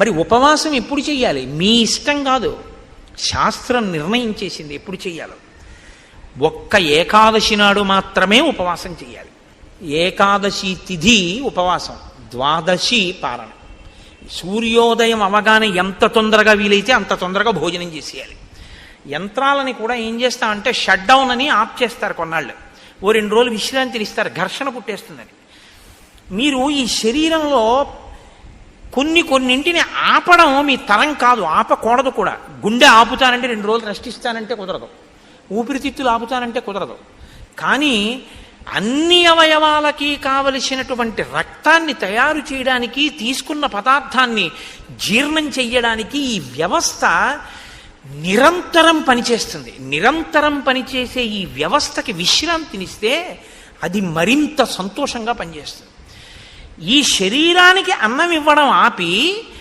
మరి ఉపవాసం ఎప్పుడు చెయ్యాలి? మీ ఇష్టం కాదు, శాస్త్రం నిర్ణయం చేసింది ఎప్పుడు చెయ్యాలో. ఒక్క ఏకాదశి నాడు మాత్రమే ఉపవాసం చెయ్యాలి. ఏకాదశి తిథి ఉపవాసం, ద్వాదశి పారణ. సూర్యోదయం అవగానే ఎంత తొందరగా వీలైతే అంత తొందరగా భోజనం చేసేయాలి. యంత్రాలని కూడా ఏం చేస్తామంటే షట్ డౌన్ అని ఆఫ్ చేస్తారు కొన్నాళ్ళు, ఓ 2 రోజులు విశ్రాంతిని ఇస్తారు, ఘర్షణ పుట్టేస్తుందని. మీరు ఈ శరీరంలో కొన్నింటిని ఆపడం మీ తరం కాదు, ఆపకూడదు కూడా. గుండె ఆపుతానంటే 2 రోజులు రెస్ట్ ఇస్తానంటే కుదరదు, ఊపిరితిత్తులు ఆపుతానంటే కుదరదు. కానీ అన్ని అవయవాలకి కావలసినటువంటి రక్తాన్ని తయారు చేయడానికి, తీసుకున్న పదార్థాన్ని జీర్ణం చెయ్యడానికి ఈ వ్యవస్థ నిరంతరం పనిచేస్తుంది. నిరంతరం పనిచేసే ఈ వ్యవస్థకి విశ్రాంతినిస్తే అది మరింత సంతోషంగా పనిచేస్తుంది. ఈ శరీరానికి అన్నం ఇవ్వడం ఆపి